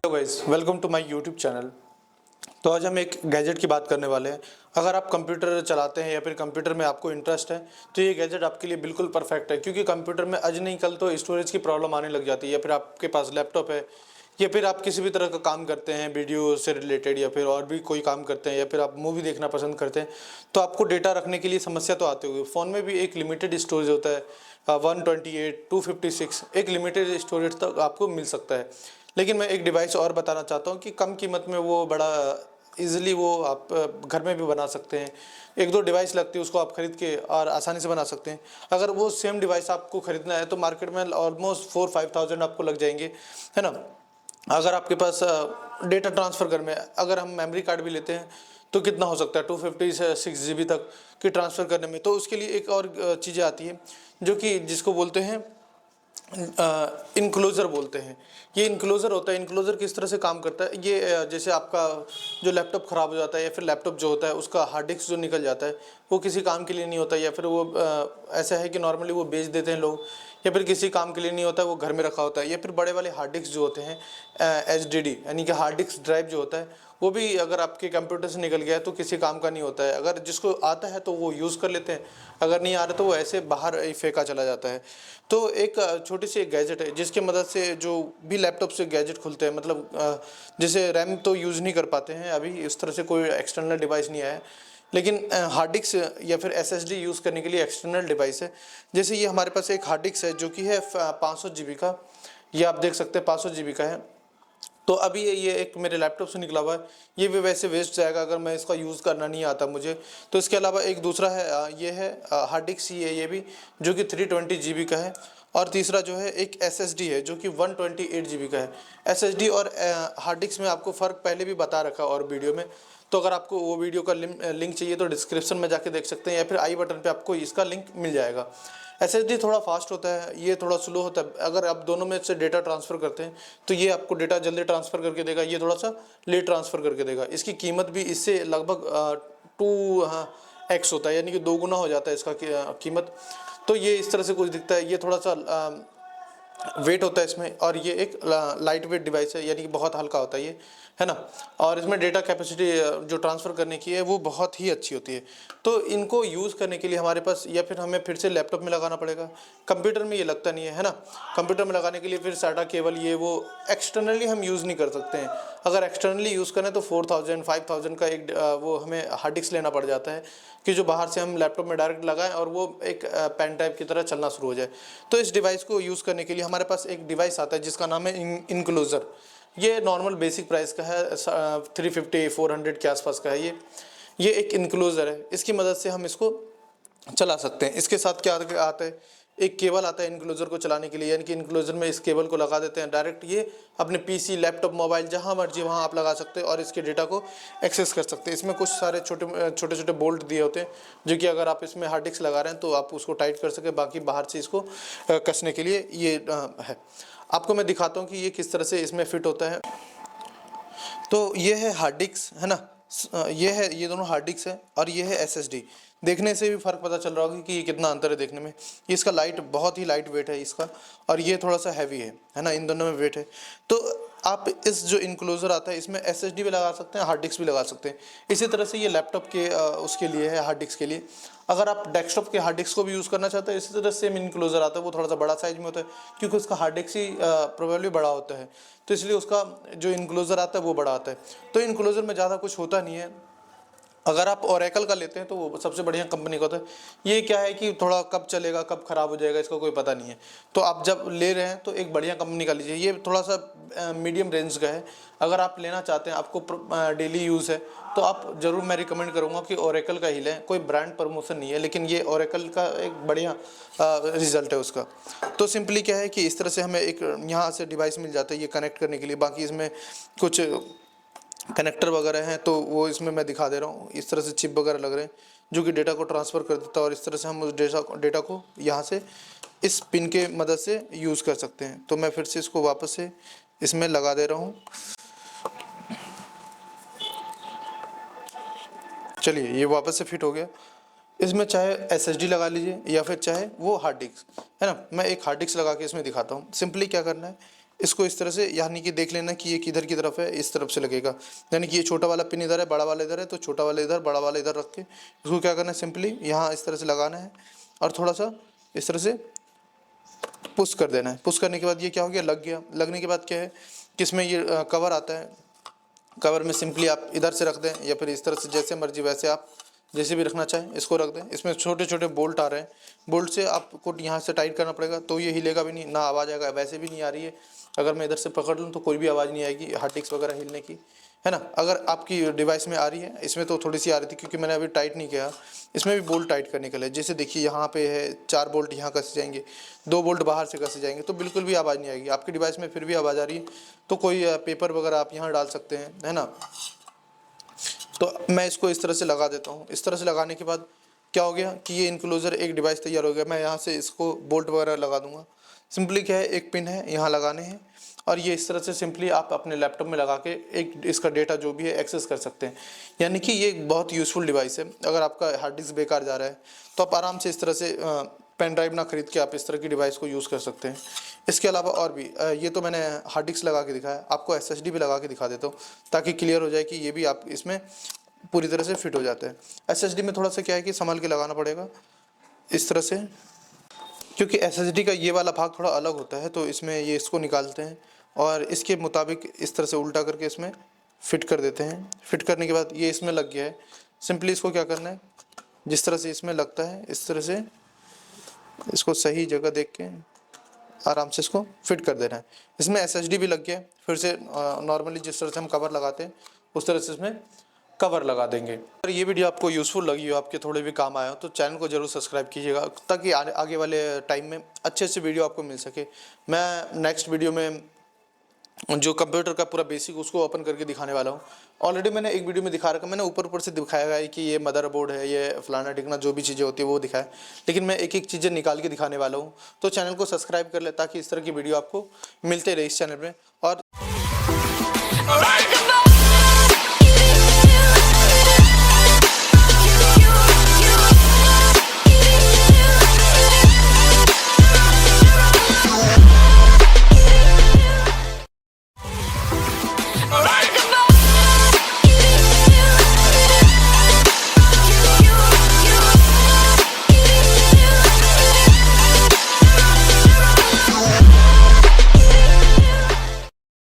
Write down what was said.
Hello guys, welcome to my YouTube channel. तो आज हम एक गैजेट की बात करने वाले हैं। अगर आप कंप्यूटर चलाते हैं या फिर कंप्यूटर में आपको इंटरेस्ट है तो ये गैजेट आपके लिए बिल्कुल परफेक्ट है, क्योंकि कंप्यूटर में आज नहीं कल तो स्टोरेज की प्रॉब्लम आने लग जाती है। या फिर आपके पास लैपटॉप है या फिर आप किसी भी तरह का काम करते हैं वीडियो से रिलेटेड, या फिर और भी कोई काम करते हैं, या फिर आप मूवी देखना पसंद करते हैं, तो आपको डेटा रखने के लिए समस्या तो आती होगी। फ़ोन में भी एक लिमिटेड स्टोरेज होता है, 128 256 एक लिमिटेड स्टोरेज तक आपको मिल सकता है। लेकिन मैं एक डिवाइस और बताना चाहता हूँ कि कम कीमत में वो बड़ा ईज़िली वो आप घर में भी बना सकते हैं। एक दो डिवाइस लगती है, उसको आप खरीद के और आसानी से बना सकते हैं। अगर वो सेम डिवाइस आपको खरीदना है तो मार्केट में ऑलमोस्ट 4-5 थाउजेंड आपको लग जाएंगे, है ना। अगर आपके पास डेटा ट्रांसफ़र करने में अगर हम मेमोरी कार्ड भी लेते हैं तो कितना हो सकता है 256 GB तक की ट्रांसफ़र करने में। तो उसके लिए एक और चीज़ें आती हैं जो कि जिसको बोलते हैं इनक्लोज़र बोलते हैं। ये इनक्लोज़र होता है। इनक्लोज़र किस तरह से काम करता है, ये जैसे आपका जो लैपटॉप ख़राब हो जाता है या फिर लैपटॉप जो होता है उसका हार्ड डिस्क जो निकल जाता है वो किसी काम के लिए नहीं होता, या फिर वो ऐसा है कि नॉर्मली वो बेच देते हैं लोग, या फिर किसी काम के लिए नहीं होता है, वो घर में रखा होता है। या फिर बड़े वाले हार्ड डिस्क जो होते हैं HDD यानी कि हार्ड डिस्क ड्राइव जो होता है, वो भी अगर आपके कंप्यूटर से निकल गया है तो किसी काम का नहीं होता है। अगर जिसको आता है तो वो यूज़ कर लेते हैं, अगर नहीं आ रहा तो वो ऐसे बाहर ही फेंका चला जाता है। तो एक छोटी सी एक गैजेट है जिसकी मदद से जो भी लैपटॉप से गैजेट खुलते हैं, मतलब जैसे रैम तो यूज़ नहीं कर पाते हैं अभी, इस तरह से कोई एक्सटर्नल डिवाइस नहीं आया है, लेकिन हार्ड डिस्क या फिर SSD यूज़ करने के लिए एक्सटर्नल डिवाइस है। जैसे ये हमारे पास एक हार्ड डिस्क है जो कि है 500 GB का, ये आप देख सकते हैं 500 GB का है। तो अभी ये एक मेरे लैपटॉप से निकला हुआ है, ये भी वैसे वेस्ट जाएगा अगर मैं इसका यूज़ करना नहीं आता मुझे। तो इसके अलावा एक दूसरा है, ये है हार्ड डिस्क ही है ये भी, जो कि 320 GB का है। और तीसरा जो है एक SSD है जो कि 128 GB का है। SSD और हार्ड डिस्क में आपको फ़र्क पहले भी बता रखा और वीडियो में, तो अगर आपको वो वीडियो का लिंक चाहिए तो डिस्क्रिप्शन में जाके देख सकते हैं, या फिर आई बटन पे आपको इसका लिंक मिल जाएगा। SSD थोड़ा फास्ट होता है, ये थोड़ा स्लो होता है। अगर आप दोनों में से डेटा ट्रांसफ़र करते हैं तो ये आपको डेटा जल्दी ट्रांसफ़र करके देगा, ये थोड़ा सा लेट ट्रांसफ़र करके देगा। इसकी कीमत भी इससे लगभग 2x होता है, यानी कि 2 गुना हो जाता है इसका कीमत। तो ये इस तरह से कुछ दिखता है। ये थोड़ा सा वेट होता है इसमें, और ये एक लाइट वेट डिवाइस है, यानी कि बहुत हल्का होता है ये, है ना। और इसमें डेटा कैपेसिटी जो ट्रांसफ़र करने की है वो बहुत ही अच्छी होती है। तो इनको यूज़ करने के लिए हमारे पास या फिर हमें फिर से लैपटॉप में लगाना पड़ेगा, कंप्यूटर में ये लगता नहीं है ना। कंप्यूटर में लगाने के लिए फिर साटा केबल ये वो एक्सटर्नली हम यूज़ नहीं कर सकते हैं। अगर एक्सटर्नली यूज़ करें तो 4000-5000 का एक वो हमें हार्ड डिस्क लेना पड़ जाता है, कि जो बाहर से हम लैपटॉप में डायरेक्ट लगाएं और वो एक पेन टाइप की तरह चलना शुरू हो जाए। तो इस डिवाइस को यूज़ करने के लिए हमारे पास एक डिवाइस आता है जिसका नाम है इनक्लोज़र। ये नॉर्मल बेसिक प्राइस का है, 350-400 के आसपास का है ये एक इनक्लोज़र है। इसकी मदद से हम इसको चला सकते हैं। इसके साथ क्या आता है, एक केबल आता है इनक्लोज़र को चलाने के लिए, यानी कि इनक्लोज़र में इस केबल को लगा देते हैं डायरेक्ट। ये अपने PC लैपटॉप मोबाइल जहाँ मर्जी वहाँ आप लगा सकते हैं और इसके डेटा को एक्सेस कर सकते हैं। इसमें कुछ सारे छोटे छोटे बोल्ट दिए होते हैं जो कि अगर आप इसमें हार्ड डिस्क लगा रहे हैं तो आप उसको टाइट कर सकें, बाकी बाहर से इसको कसने के लिए ये है। आपको मैं दिखाता हूँ कि ये किस तरह से इसमें फिट होता है। तो ये है हार्ड डिस्क, है ना। ये दोनों हार्ड डिस्क है और ये है SSD। देखने से भी फ़र्क पता चल रहा होगा कि ये कितना अंतर है देखने में। ये इसका बहुत ही लाइट वेट है इसका, और ये थोड़ा सा हैवी है ना। इन दोनों में वेट है। तो आप इस जो इनक्लोज़र आता है इसमें SSD भी लगा सकते हैं, हार्ड डिस्क भी लगा सकते हैं। इसी तरह से ये लैपटॉप के उसके लिए है, हार्ड डिस्क के लिए। अगर आप डेस्कटॉप के हार्ड डिस्क को भी यूज़ करना चाहते हैं, इसी तरह सेम इनक्लोज़र आता है, वो थोड़ा सा बड़ा साइज़ में होता है, क्योंकि उसका हार्ड डिस्क ही प्रोबेबली बड़ा होता है, तो इसलिए उसका जो इनक्लोज़र आता है वो बड़ा आता है। तो इनक्लोज़र में ज़्यादा कुछ होता नहीं है। अगर आप ओरेकल का लेते हैं तो वो सबसे बढ़िया कंपनी का होता है। ये क्या है कि थोड़ा कब चलेगा कब ख़राब हो जाएगा इसका कोई पता नहीं है। तो आप जब ले रहे हैं तो एक बढ़िया कंपनी का लीजिए। ये थोड़ा सा मीडियम रेंज का है। अगर आप लेना चाहते हैं, आपको डेली यूज़ है, तो आप ज़रूर मैं रिकमेंड करूँगा कि ओरेकल का ही लें। कोई ब्रांड प्रमोशन नहीं है, लेकिन ये ओरेकल का एक बढ़िया रिज़ल्ट है उसका। तो सिंपली क्या है कि इस तरह से हमें एक यहाँ से डिवाइस मिल जाता है ये कनेक्ट करने के लिए। बाकी इसमें कुछ कनेक्टर वगैरह हैं तो वो इसमें मैं दिखा दे रहा हूँ। इस तरह से चिप वगैरह लग रहे हैं जो कि डेटा को ट्रांसफ़र कर देता है, और इस तरह से हम उस डेटा को यहाँ से इस पिन के मदद से यूज़ कर सकते हैं। तो मैं फिर से इसको वापस से इसमें लगा दे रहा हूँ। चलिए, ये वापस से फिट हो गया। इसमें चाहे SSD लगा लीजिए या फिर चाहे वो हार्ड डिस्क, है ना। मैं एक हार्ड डिस्क लगा के इसमें दिखाता हूँ। सिंपली क्या करना है, इसको इस तरह से यानी कि देख लेना कि ये किधर की तरफ है, इस तरफ से लगेगा। यानी कि ये छोटा वाला पिन इधर है, बड़ा वाला इधर है, तो छोटा वाला इधर, बड़ा वाला इधर रख के इसको क्या करना है, सिंपली यहाँ इस तरह से लगाना है और थोड़ा सा इस तरह से पुश कर देना है। पुश करने के बाद ये क्या हो गया, लग गया। लगने के बाद क्या है कि इसमें ये कवर आता है। कवर में सिंपली आप इधर से रख दें या फिर इस तरह से, जैसे मर्जी वैसे आप जैसे भी रखना चाहें इसको रख दें। इसमें छोटे छोटे बोल्ट आ रहे हैं, बोल्ट से आपको यहाँ से टाइट करना पड़ेगा, तो ये हिलेगा भी नहीं, ना आवाज़ आएगा। वैसे भी नहीं आ रही है, अगर मैं इधर से पकड़ लूँ तो कोई भी आवाज़ नहीं आएगी हार्ड डिस्क वगैरह हिलने की, है ना। अगर आपकी डिवाइस में आ रही है, इसमें तो थोड़ी सी आ रही थी क्योंकि मैंने अभी टाइट नहीं किया। इसमें भी बोल्ट टाइट करने के लिए, जैसे देखिए यहाँ पे है 4 बोल्ट यहाँ कसे जाएंगे, 2 बोल्ट बाहर से कसे जाएंगे, तो बिल्कुल भी आवाज़ नहीं आएगी। आपकी डिवाइस में फिर भी आवाज़ आ रही है तो कोई पेपर वगैरह आप यहाँ डाल सकते हैं, है ना। तो मैं इसको इस तरह से लगा देता हूँ। इस तरह से लगाने के बाद क्या हो गया कि ये इनक्लोजर एक डिवाइस तैयार हो गया। मैं यहाँ से इसको बोल्ट वगैरह लगा दूंगा। सिंपली क्या है, एक पिन है यहाँ लगाने हैं और ये इस तरह से सिंपली आप अपने लैपटॉप में लगा के एक इसका डेटा जो भी है एक्सेस कर सकते हैं। यानी कि ये एक बहुत यूज़फुल डिवाइस है। अगर आपका हार्ड डिस्क बेकार जा रहा है तो आप आराम से इस तरह से पेन ड्राइव ना खरीद के आप इस तरह की डिवाइस को यूज़ कर सकते हैं। इसके अलावा और भी ये तो मैंने हार्ड डिस्क लगा के दिखाया, आपको SSD भी लगा के दिखा देता हूँ ताकि क्लियर हो जाए कि ये भी आप इसमें पूरी तरह से फिट हो जाता है। SSD में थोड़ा सा क्या है कि संभल के लगाना पड़ेगा इस तरह से, क्योंकि SSD का ये वाला भाग थोड़ा अलग होता है। तो इसमें ये इसको निकालते हैं और इसके मुताबिक इस तरह से उल्टा करके इसमें फिट कर देते हैं। फिट करने के बाद ये इसमें लग गया है। सिंपली इसको क्या करना है, जिस तरह से इसमें लगता है इस तरह से इसको सही जगह देख के आराम से इसको फिट कर देना है। इसमें SSD भी लग गया है। फिर से नॉर्मली जिस तरह से हम कवर लगाते हैं उस तरह से इसमें कवर लगा देंगे। अगर ये वीडियो आपको यूज़फुल लगी हो, आपके थोड़े भी काम आया हो, तो चैनल को जरूर सब्सक्राइब कीजिएगा ताकि आगे वाले टाइम में अच्छे से वीडियो आपको मिल सके। मैं नेक्स्ट वीडियो में जो कंप्यूटर का पूरा बेसिक उसको ओपन करके दिखाने वाला हूँ। ऑलरेडी मैंने एक वीडियो में दिखा रखा, मैंने ऊपर से दिखाया है कि ये मदरबोर्ड है, ये फलाना टिकना जो भी चीज़ें होती है वो दिखाया, लेकिन मैं एक एक चीज़ें निकाल के दिखाने वाला हूँ। तो चैनल को सब्सक्राइब कर ले ताकि इस तरह की वीडियो आपको मिलते रहे इस चैनल में। और